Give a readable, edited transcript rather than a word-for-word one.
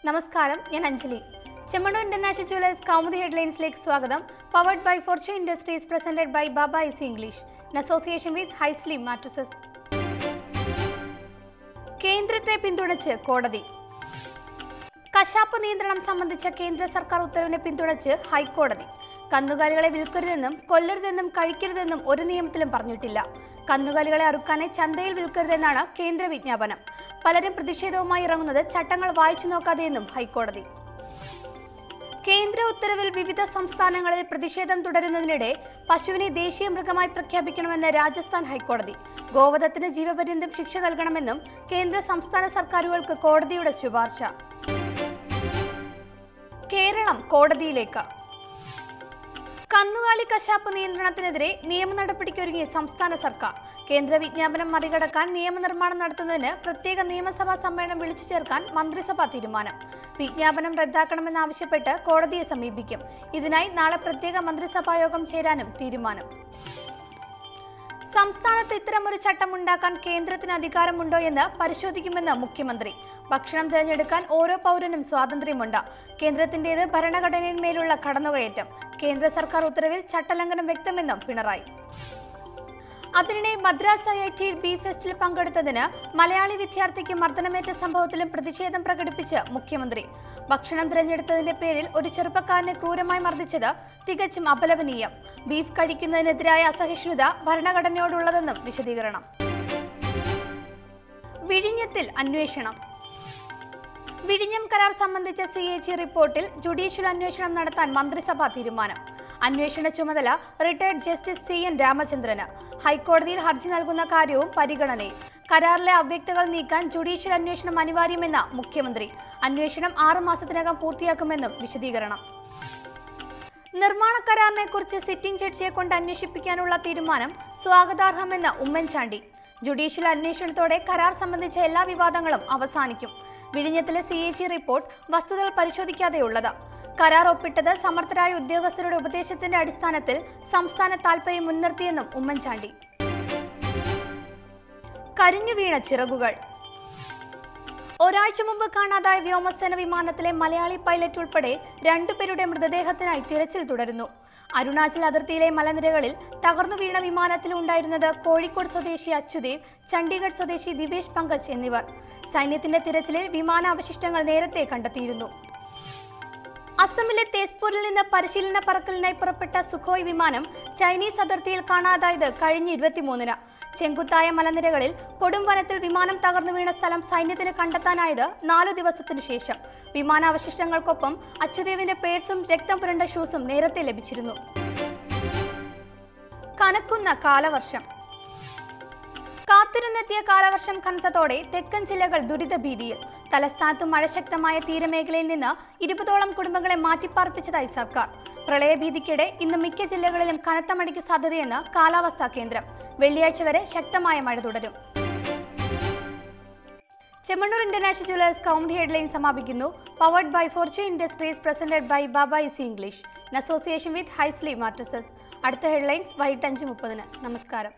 നമസ്കാരം, ഞാൻ Anjali. Chemmannur International Jewellers Kaumudi ഹെഡ്ലൈൻസിലേക്ക് സ്വാഗതം. Powered by Fortune Industries, presented by Baba Easy English, in association with Hisleem Mattresses. കേന്ദ്രത്തെ പിന്തുണച്ച് കോടതി. കശാപ്പ് നിയന്ത്രണം സംബന്ധിച്ച കേന്ദ്ര സർക്കാർ ഉത്തരവിനെ പിന്തുണച്ച് ഹൈക്കോടതി. കന്നുകാലികളെ വിൽക്കരുതെന്നും കൊല്ലരുതെന്നും കഴിക്കരുതെന്നും ഒരു നിയമത്തിലും പറഞ്ഞിട്ടില്ല. കന്നുകാലികളെ അറുക്കാനെ ചന്തയിൽ വിൽക്കരുതെന്നാണ് കേന്ദ്ര വിജ്ഞാപനം. പലരും പ്രതിഷേധവുമായി ഇറങ്ങുന്നത് ചട്ടങ്ങൾ വായിച്ചു നോക്കാതെയെന്നും ഹൈക്കോടതി. കേന്ദ്ര ഉത്തരവിൽ വിവിധ സംസ്ഥാനങ്ങളിൽ പ്രതിഷേധം തുടരുന്നതിനിടെ പശുവിനെ ദേശീയ മൃഗമായി പ്രഖ്യാപിക്കണമെന്ന് രാജസ്ഥാൻ ഹൈക്കോടതി. ഗോവധത്തിന് ജീവപര്യന്തം ശിക്ഷ നൽകണമെന്നും കേന്ദ്ര സംസ്ഥാന സർക്കാരുകൾക്ക് കോടതിയുടെ ശുപാർശ. കേരളം കോടതിയിലേക്ക്. കന്നുകാലി കശാപ്പ് നിയന്ത്രണത്തിനെതിരെ നിയമ നടപടിക്കൊരുങ്ങി സംസ്ഥാന സർക്കാർ. കേന്ദ്ര വിജ്ഞാപനം മറികടക്കാൻ നിയമനിർമ്മാണം നടത്തുന്നതിന് പ്രത്യേക നിയമസഭാ സമ്മേളനം വിളിച്ചു ചേർക്കാൻ മന്ത്രിസഭാ തീരുമാനം. വിജ്ഞാപനം റദ്ദാക്കണമെന്നാവശ്യപ്പെട്ട് കോടതിയെ സമീപിക്കും. ഇതിനായി നാളെ പ്രത്യേക മന്ത്രിസഭാ യോഗം ചേരാനും തീരുമാനം. സംസ്ഥാനത്ത് ഇത്തരമൊരു ചട്ടമുണ്ടാക്കാൻ കേന്ദ്രത്തിന് അധികാരമുണ്ടോ എന്ന് പരിശോധിക്കുമെന്ന് മുഖ്യമന്ത്രി. ഭക്ഷണം തിരഞ്ഞെടുക്കാൻ ഓരോ പൗരനും സ്വാതന്ത്ര്യമുണ്ട്. കേന്ദ്രത്തിന്റേത് ഭരണഘടനയിന്മേലുള്ള കടന്നുകയറ്റം. കേന്ദ്ര സർക്കാർ ഉത്തരവിൽ ചട്ടലംഘനം വ്യക്തമെന്നും പിണറായി. അതിനിടെ മദ്രാസ് IITയിൽ ബീഫ് ഫെസ്റ്റിൽ പങ്കെടുത്തതിന് മലയാളി വിദ്യാർത്ഥിക്ക് മർദ്ദനമേറ്റ സംഭവത്തിലും പ്രതിഷേധം പ്രകടിപ്പിച്ച് മുഖ്യമന്ത്രി. ഭക്ഷണം തിരഞ്ഞെടുത്തതിന്റെ പേരിൽ ഒരു ചെറുപ്പക്കാരനെ ക്രൂരമായി മർദ്ദിച്ചത് തികച്ചും അപലപനീയം. ബീഫ് കഴിക്കുന്നതിനെതിരായ അസഹിഷ്ണുത ഭരണഘടനയോടുള്ളതെന്നും വിശദീകരണം. വിഴിഞ്ഞത്തിൽ അന്വേഷണം. വിഴിഞ്ഞം കരാർ സംബന്ധിച്ച CAG റിപ്പോർട്ടിൽ ജുഡീഷ്യൽ അന്വേഷണം നടത്താൻ മന്ത്രിസഭാ തീരുമാനം. അന്വേഷണ ചുമതല റിട്ടയർഡ് ജസ്റ്റിസ് CN രാമചന്ദ്രന്. ഹൈക്കോടതിയിൽ ഹർജി നൽകുന്ന കാര്യവും പരിഗണനയിൽ. കരാറിലെ അവ്യക്തതകൾ നീക്കാൻ ജുഡീഷ്യൽ അന്വേഷണം അനിവാര്യമെന്ന മുഖ്യമന്ത്രി. അന്വേഷണം 6 മാസത്തിനകം പൂർത്തിയാക്കുമെന്നും വിശദീകരണം. നിർമ്മാണ കരാറിനെ കുറിച്ച് സിറ്റിംഗ് ജഡ്ജിയെ കൊണ്ട് അന്വേഷിപ്പിക്കാനുള്ള തീരുമാനം സ്വാഗതാർഹമെന്ന് ഉമ്മൻചാണ്ടി. ജുഡീഷ്യൽ അന്വേഷണത്തോടെ കരാർ സംബന്ധിച്ച എല്ലാ വിവാദങ്ങളും അവസാനിക്കും. വിഴിഞ്ഞത്തിലെ CAG റിപ്പോർട്ട് വസ്തുതകൾ പരിശോധിക്കാതെയുള്ളത്. കരാർ ഒപ്പിട്ടത് സമർത്ഥരായ ഉദ്യോഗസ്ഥരുടെ ഉപദേശത്തിന്റെ അടിസ്ഥാനത്തിൽ സംസ്ഥാന താൽപര്യം മുൻനിർത്തിയെന്നും ഉമ്മൻചാണ്ടി. കരിഞ്ഞു വീണ ചിറകുകൾ. ഒരാഴ്ച മുമ്പ് കാണാതായ വ്യോമസേന വിമാനത്തിലെ മലയാളി പൈലറ്റ് ഉൾപ്പെടെ 2 പേരുടെ മൃതദേഹത്തിനായി തിരച്ചിൽ തുടരുന്നു. അരുണാചൽ അതിർത്തിയിലെ മലനിരകളിൽ തകർന്നു വീണ വിമാനത്തിൽ ഉണ്ടായിരുന്നത് കോഴിക്കോട് സ്വദേശി അച്യുദേവ്, ചണ്ഡീഗഡ് സ്വദേശി ദിവേഷ് പങ്കജ് എന്നിവർ. സൈന്യത്തിന്റെ തിരച്ചിലിൽ വിമാനാവശിഷ്ടങ്ങൾ നേരത്തെ കണ്ടെത്തിയിരുന്നു. അസമിലെ തേസ്പൂരിൽ നിന്ന് പരിശീലന പറക്കലിനായി പുറപ്പെട്ട സുഖോയ് വിമാനം ചൈനീസ് അതിർത്തിയിൽ കാണാതായത് കഴിഞ്ഞ 23-ന്. ചെങ്കുത്തായ മലനിരകളിൽ കൊടും വനത്തിൽ വിമാനം തകർന്നു വീണ സ്ഥലം സൈന്യത്തിന് കണ്ടെത്താനായത് 4 ദിവസത്തിനു ശേഷം. വിമാനാവശിഷ്ടങ്ങൾക്കൊപ്പം അച്യുദേവിന്റെ പേഴ്സും രക്തം പുരണ്ട ഷൂസും നേരത്തെ ലഭിച്ചിരുന്നു. കനക്കുന്ന കാലവർഷം. കാത്തിരുന്നെത്തിയ കാലവർഷം കനത്തതോടെ തെക്കൻ ജില്ലകൾ ദുരിതഭീതിയിൽ. തലസ്ഥാനത്ത് മഴ ശക്തമായ തീരമേഖലയിൽ നിന്ന് 20ഓളം കുടുംബങ്ങളെ മാറ്റിപ്പാർപ്പിച്ചതായി സർക്കാർ. പ്രളയഭീതിക്കിടെ ഇന്ന് മിക്ക ജില്ലകളിലും കനത്ത മഴയ്ക്ക് സാധ്യതയെന്ന് കാലാവസ്ഥാ കേന്ദ്രം. വെള്ളിയാഴ്ച വരെ ശക്തമായ മഴ തുടരും. Chemmannur International Jewellers Kaumudi headline സമാപിക്കുന്നു. Powered by Fortune Industries, presented by Baba Easy English, in association with Hisleem Mattresses. അടുത്ത ഹെഡ്ലൈൻസ് വൈകിട്ട് 5:30. നമസ്കാരം.